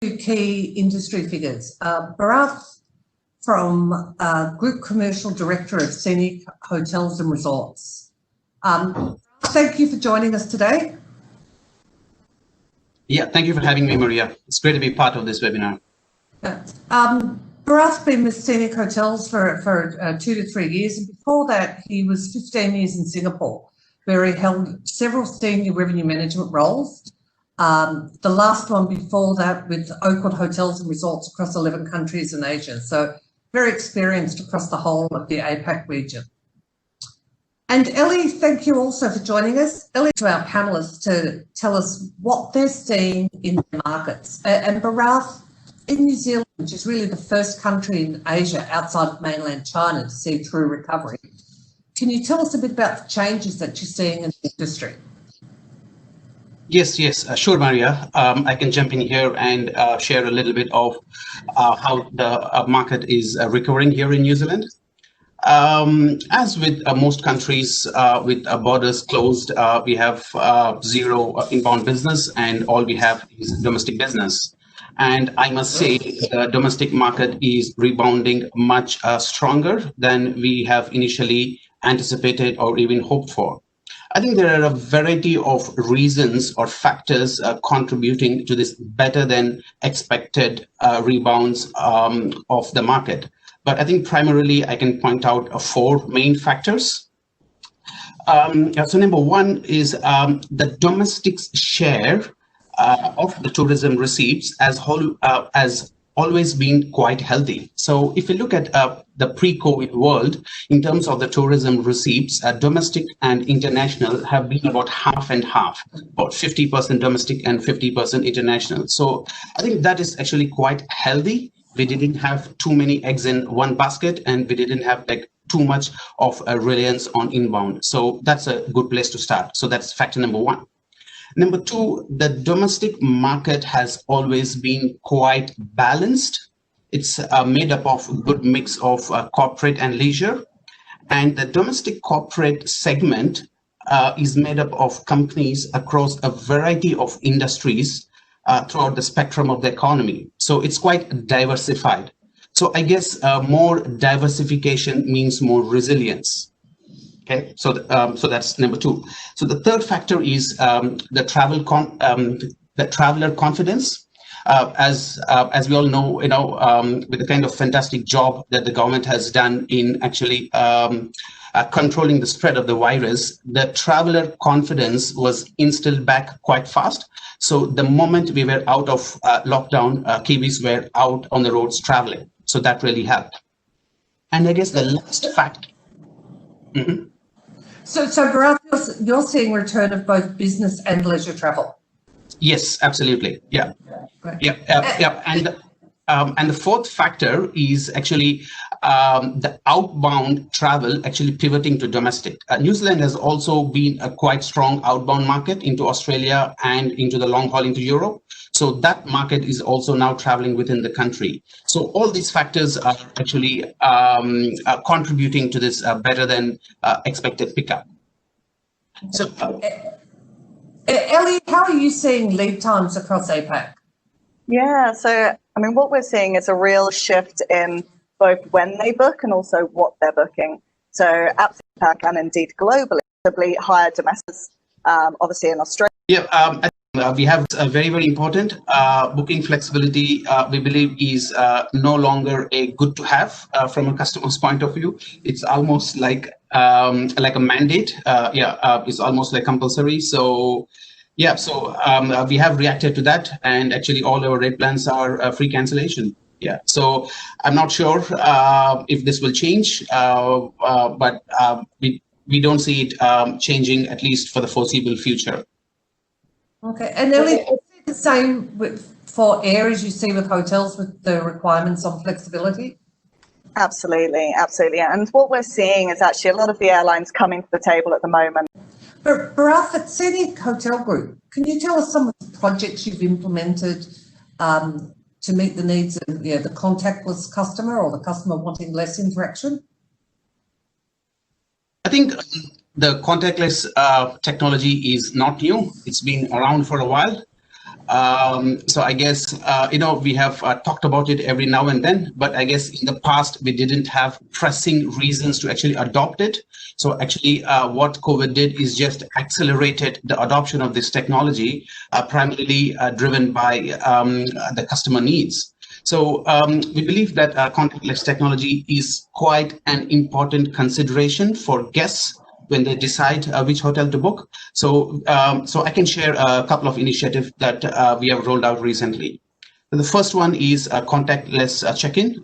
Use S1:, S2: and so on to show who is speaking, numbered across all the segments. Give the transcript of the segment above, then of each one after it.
S1: key industry figures. Bharath from Group Commercial Director of Scenic Hotels and Resorts. Thank you for joining us today.
S2: Yeah, thank you for having me, Maria. It's great to be part of this webinar.
S1: Bharath's been with Scenic Hotels for 2 to 3 years, and before that he was 15 years in Singapore, where he held several senior revenue management roles. The last one before that with Oakwood Hotels and Resorts across 11 countries in Asia. So very experienced across the whole of the APAC region. And Ellie, thank you also for joining us. Ellie, to our panellists to tell us what they're seeing in the markets. And Bharath, in New Zealand, which is really the first country in Asia outside of mainland China to see true recovery, can you tell us a bit about the changes that you're seeing in the industry?
S2: Yes, sure, Maria. I can jump in here and share a little bit of how the market is recovering here in New Zealand. As with most countries with borders closed, we have zero inbound business, and all we have is domestic business. And I must say the domestic market is rebounding much stronger than we have initially anticipated or even hoped for. I think there are a variety of reasons or factors contributing to this better than expected rebounds of the market. But I think primarily I can point out 4 main factors. So number one is the domestic share of the tourism receipts has always been quite healthy. So if you look at the pre-COVID world, in terms of the tourism receipts, domestic and international have been about half and half, about 50% domestic and 50% international. So I think that is actually quite healthy. We didn't have too many eggs in one basket, and we didn't have like too much of a reliance on inbound. So that's a good place to start. So that's factor number one. Number two, the domestic market has always been quite balanced. It's made up of a good mix of corporate and leisure. And the domestic corporate segment is made up of companies across a variety of industries throughout the spectrum of the economy. So it's quite diversified. So I guess more diversification means more resilience. Okay, so that's number two. So the third factor is the traveler confidence. As we all know, with the kind of fantastic job that the government has done in actually controlling the spread of the virus, the traveler confidence was instilled back quite fast. So the moment we were out of lockdown, Kiwis were out on the roads traveling. So that really helped. And I guess the last fact. Mm-hmm.
S1: So Bharath, you're seeing return of both business and leisure travel.
S2: Yes, absolutely. Yeah. Right. Yeah. And the fourth factor is actually the outbound travel actually pivoting to domestic. New Zealand has also been a quite strong outbound market into Australia and into the long haul into Europe. So that market is also now traveling within the country. So all these factors are actually contributing to this better than expected pickup. So,
S1: Ellie, how are you seeing lead times across APAC?
S3: Yeah, so I mean, what we're seeing is a real shift in both when they book and also what they're booking. So absolutely APAC and indeed globally, higher domestic, obviously in Australia.
S2: Yeah. We have a very, very important booking flexibility. We believe is no longer a good to have from a customer's point of view. It's almost like a mandate. It's almost like compulsory. So yeah, we have reacted to that, and actually all our rate plans are free cancellation. Yeah, so I'm not sure if this will change, but we don't see it changing, at least for the foreseeable future.
S1: Okay, and Ellie, is it the same for air as you see with hotels with the requirements on flexibility?
S3: Absolutely. And what we're seeing is actually a lot of the airlines coming to the table at the moment.
S1: But Bharath, at Scenic Hotel Group, can you tell us some of the projects you've implemented to meet the needs of the contactless customer or the customer wanting less interaction?
S2: I think the contactless technology is not new. It's been around for a while. So I guess, we have talked about it every now and then, but I guess in the past, we didn't have pressing reasons to actually adopt it. So actually what COVID did is just accelerated the adoption of this technology, primarily driven by the customer needs. So we believe that contactless technology is quite an important consideration for guests when they decide which hotel to book. So I can share a couple of initiatives that we have rolled out recently. The first one is a contactless check-in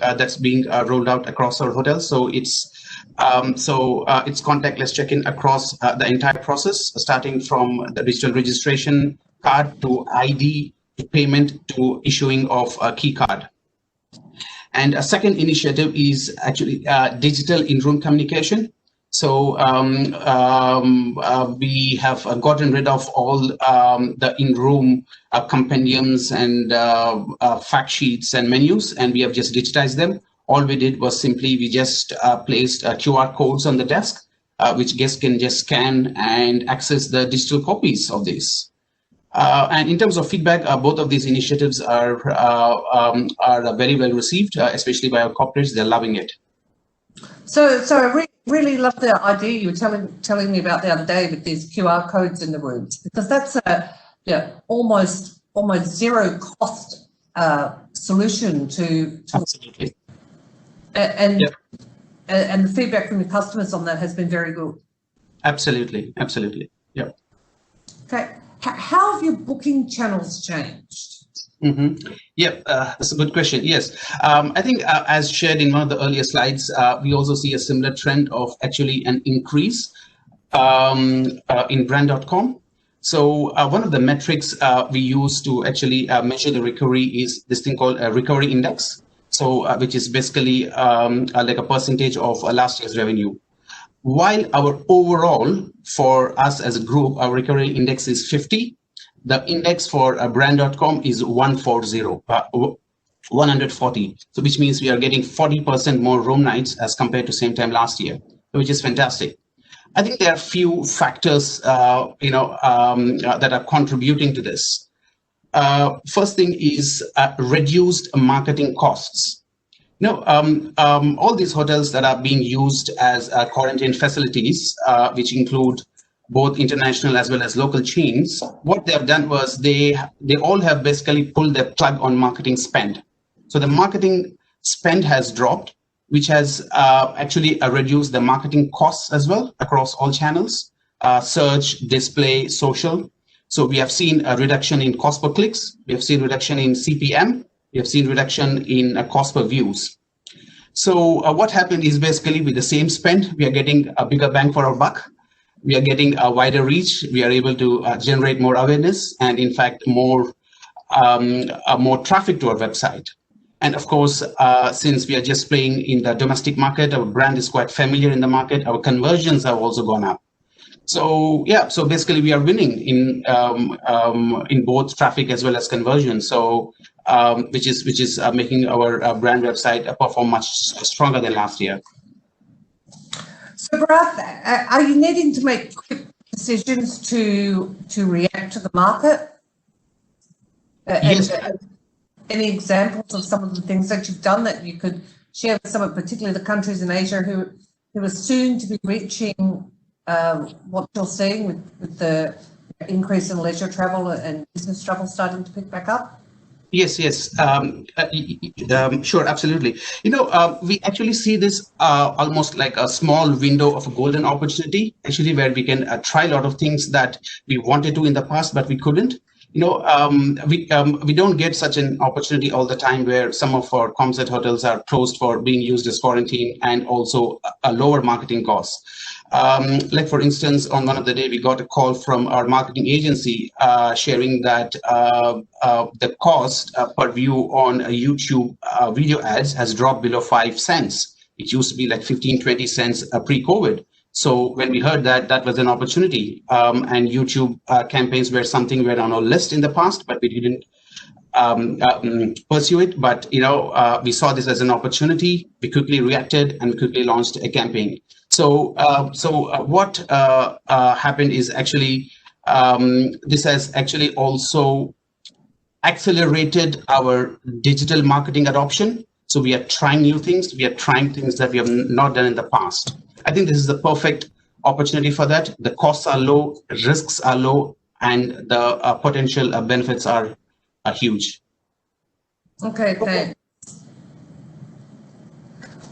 S2: that's being rolled out across our hotels. So it's contactless check-in across the entire process, starting from the digital registration card to ID to payment to issuing of a key card. And a second initiative is actually digital in-room communication. So we have gotten rid of all the in-room compendiums and fact sheets and menus, and we have just digitized them. All we did was simply we just placed QR codes on the desk, which guests can just scan and access the digital copies of this. And in terms of feedback, both of these initiatives are very well received, especially by our corporates. They're loving it.
S1: So I really love the idea you were telling me about the other day with these QR codes in the rooms, because that's a almost zero cost solution to
S2: absolutely.
S1: And the feedback from the customers on that has been very good.
S2: Absolutely. Yeah.
S1: Okay. How have your booking channels changed?
S2: Mm-hmm. Yeah, that's a good question. Yes, I think as shared in one of the earlier slides, we also see a similar trend of actually an increase in brand.com. So one of the metrics we use to actually measure the recovery is this thing called a recovery index. So which is basically like a percentage of last year's revenue. While our overall for us as a group, our recovery index is 50. The index for brand.com is 140, so which means we are getting 40% more room nights as compared to same time last year, which is fantastic. I think there are few factors, that are contributing to this. First thing is reduced marketing costs. All these hotels that are being used as quarantine facilities, which include both international as well as local chains, what they have done was they all have basically pulled their plug on marketing spend. So the marketing spend has dropped, which has actually reduced the marketing costs as well across all channels, search, display, social. So we have seen a reduction in cost per clicks. We have seen reduction in CPM. We have seen reduction in cost per views. So what happened is basically with the same spend, we are getting a bigger bang for our buck. We are getting a wider reach. We are able to generate more awareness and, in fact, more traffic to our website. And of course, since we are just playing in the domestic market, our brand is quite familiar in the market. Our conversions have also gone up. So yeah, so basically we are winning in both traffic as well as conversion. So which is making our brand website perform much stronger than last year.
S1: So, Bharat, are you needing to make quick decisions to react to the market?
S2: Yes.
S1: Any examples of some of the things that you've done that you could share with some of particularly the countries in Asia who are soon to be reaching what you're seeing with the increase in leisure travel and business travel starting to pick back up?
S2: Yes. Sure, absolutely. We actually see this almost like a small window of a golden opportunity, actually, where we can try a lot of things that we wanted to in the past, but we couldn't. We don't get such an opportunity all the time where some of our composite hotels are closed for being used as quarantine and also a lower marketing costs. Like for instance, on one of the day, we got a call from our marketing agency sharing that the cost per view on YouTube video ads has dropped below 5 cents. It used to be like 15-20 cents pre-COVID. So when we heard that, that was an opportunity. And YouTube campaigns were something we were on our list in the past, but we didn't pursue it. But we saw this as an opportunity. We quickly reacted and we quickly launched a campaign. So what happened is actually This has actually also accelerated our digital marketing adoption. So we are trying new things. We are trying things that we have not done in the past. I think this is the perfect opportunity for that. The costs are low, risks are low, and the potential benefits are huge.
S1: Okay, thanks.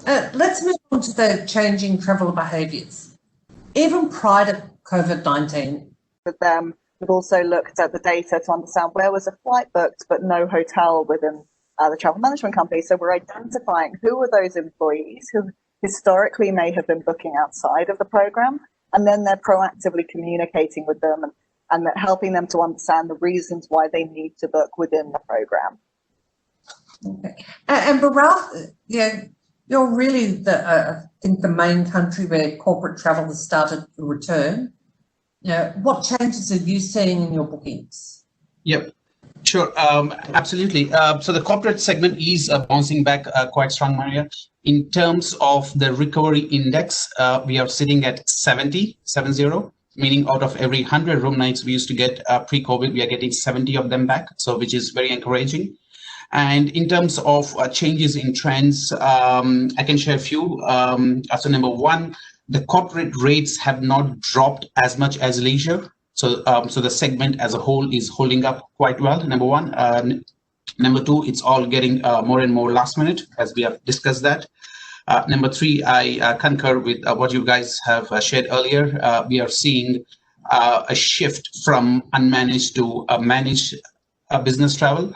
S1: Let's move on to the changing traveller behaviours. Even prior to COVID-19,
S3: with them, we've also looked at the data to understand where was a flight booked but no hotel within the travel management company. So we're identifying who are those employees who historically may have been booking outside of the program, and then they're proactively communicating with them and helping them to understand the reasons why they need to book within the program.
S1: Okay. And Bharat, yeah, you're really I think the main country where corporate travel has started to return. What changes are you seeing in your bookings?
S2: Yep, sure, absolutely. So the corporate segment is bouncing back quite strong, Maria. In terms of the recovery index, we are sitting at 70, meaning out of every 100 room nights we used to get pre-COVID, we are getting 70 of them back, so which is very encouraging. And in terms of changes in trends, I can share a few. So number one, the corporate rates have not dropped as much as leisure. So the segment as a whole is holding up quite well, number one. Number two, it's all getting more and more last minute, as we have discussed that. Number three, I concur with what you guys have shared earlier. We are seeing a shift from unmanaged to managed business travel.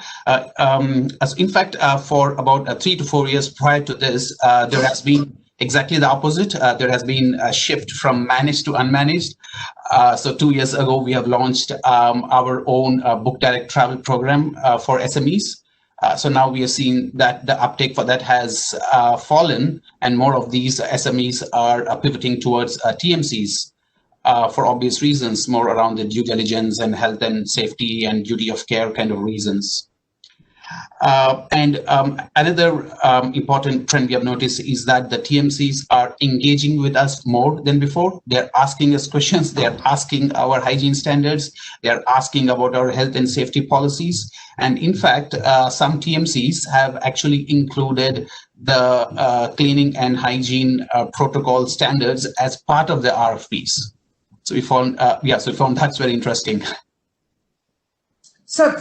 S2: In fact, for about 3 to 4 years prior to this, there has been exactly the opposite. There has been a shift from managed to unmanaged. So 2 years ago, we have launched our own Book Direct travel program for SMEs. So now we are seeing that the uptake for that has fallen, and more of these SMEs are pivoting towards TMCs. For obvious reasons, more around the due diligence and health and safety and duty of care kind of reasons. Another important trend we have noticed is that the TMCs are engaging with us more than before. They're asking us questions. They're asking our hygiene standards. They're asking about our health and safety policies. And in fact, some TMCs have actually included the cleaning and hygiene protocol standards as part of the RFPs. So we found, that's very interesting.
S1: So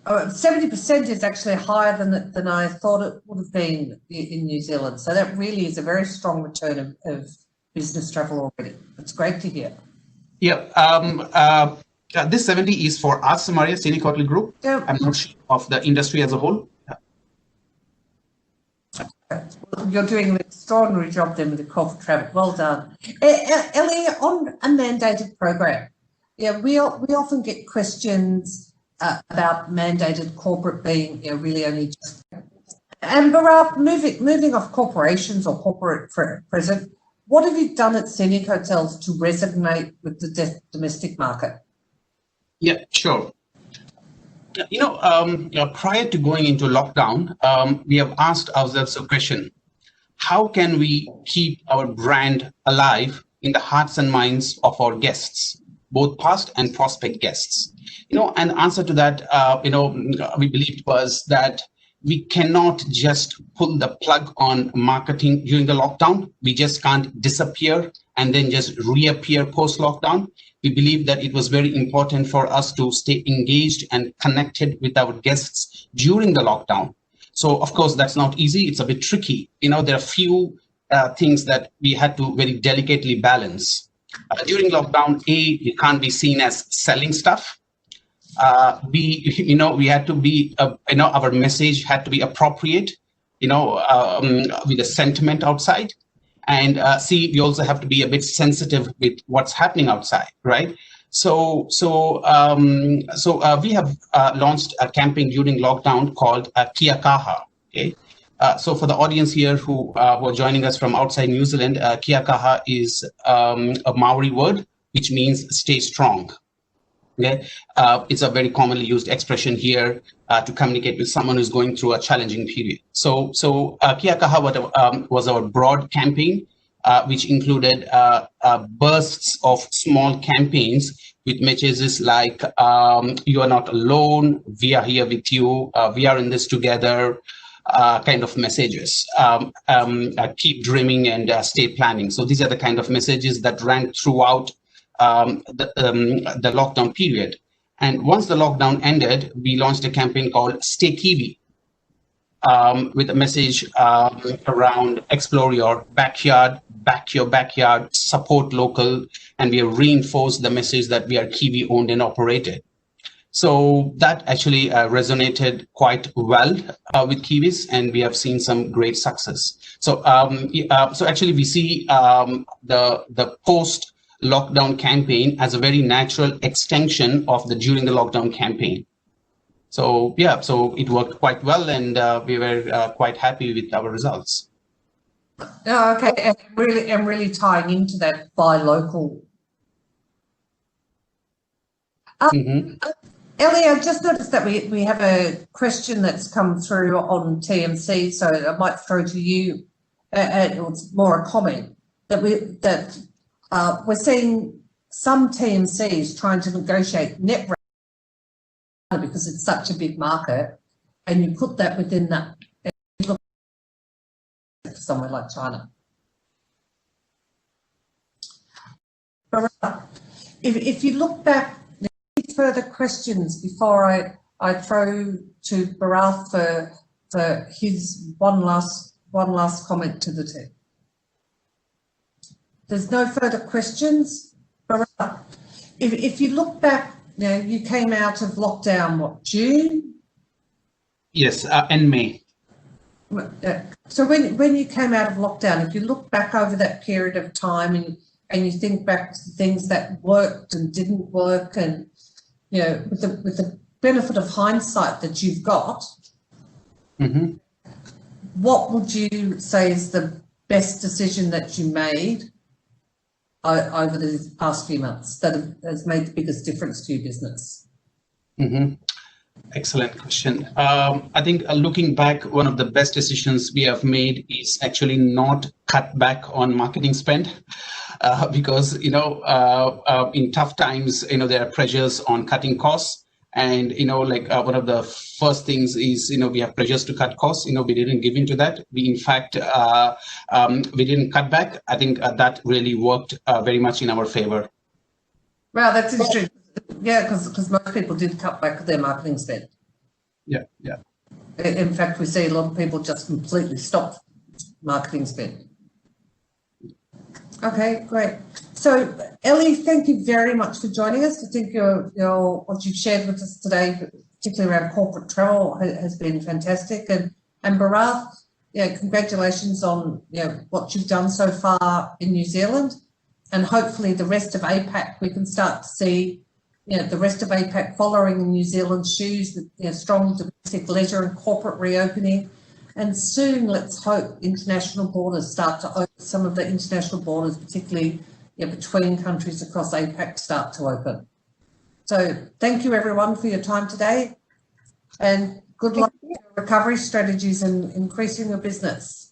S1: 70% is actually higher than I thought it would have been in New Zealand. So that really is a very strong return of business travel already. It's great to hear.
S2: Yeah. This 70 is for us, Maria, Scenic Hotel Group. Yeah. I'm not sure of the industry as a whole.
S1: You're doing an extraordinary job then with the corporate travel. Well done. Ellie, on a mandated program, yeah, we often get questions about mandated corporate being really only just. And Bharat, moving off corporations or corporate present, what have you done at Scenic Hotels to resonate with the domestic market?
S2: Yeah, sure. Prior to going into lockdown, we have asked ourselves a question: how can we keep our brand alive in the hearts and minds of our guests, both past and prospect guests? And the answer to that, we believed was that we cannot just pull the plug on marketing during the lockdown. We just can't disappear and then just reappear post-lockdown. We believe that it was very important for us to stay engaged and connected with our guests during the lockdown. So, of course, that's not easy. It's a bit tricky. There are few things that we had to very delicately balance. During lockdown, we can't be seen as selling stuff. We had to be, our message had to be appropriate, with the sentiment outside. And we also have to be a bit sensitive with what's happening outside, right? So we have launched a campaign during lockdown called Kia Kaha. Okay, so for the audience here who are joining us from outside New Zealand, Kia Kaha is a Maori word which means stay strong. Okay, it's a very commonly used expression here to communicate with someone who's going through a challenging period. So Kia Kaha was our broad campaign which included bursts of small campaigns with messages like, you are not alone, we are here with you, we are in this together, kind of messages. Keep dreaming and stay planning. So these are the kind of messages that ran throughout the lockdown period. And once the lockdown ended, we launched a campaign called Stay Kiwi, with a message around explore your backyard, back your backyard, support local, and we have reinforced the message that we are Kiwi owned and operated. So that actually resonated quite well with Kiwis, and we have seen some great success. So so actually we see the post-lockdown campaign as a very natural extension of the during the lockdown campaign. So yeah, so it worked quite well, and we were quite happy with our results.
S1: Oh, okay, and really tying into that buy local. Ellie, I just noticed that we have a question that's come through on TMC, so I might throw to you. It's more a comment that we're seeing some TMCs trying to negotiate net because it's such a big market, and you put that within that somewhere like China. But if you look back, any further questions before I throw to Bharath for his one last comment to the team? There's no further questions. Bharath, if you look back, you came out of lockdown, what, June?
S2: Yes, in May.
S1: So when you came out of lockdown, if you look back over that period of time and you think back to things that worked and didn't work, and with the benefit of hindsight that you've got, what would you say is the best decision that you made over the past few months that has made the biggest difference to your business?
S2: Excellent question. I think looking back, one of the best decisions we have made is actually not cut back on marketing spend, because in tough times, there are pressures on cutting costs, and one of the first things is we have pressures to cut costs. We didn't give into that. We in fact we didn't cut back. I think that really worked very much in our favor.
S1: Wow, that's interesting. Yeah, because most people did cut back their marketing spend.
S2: Yeah.
S1: In fact, we see a lot of people just completely stop marketing spend. Okay, great. So, Ellie, thank you very much for joining us. I think what you've shared with us today, particularly around corporate travel, has been fantastic. And Bharath, congratulations on what you've done so far in New Zealand, and hopefully the rest of APAC we can start to see. The rest of APAC following in New Zealand's shoes with strong domestic leisure and corporate reopening. And soon, let's hope, international borders start to open. Some of the international borders, particularly between countries across APAC, start to open. So thank you, everyone, for your time today. And good luck with your recovery strategies and increasing your business.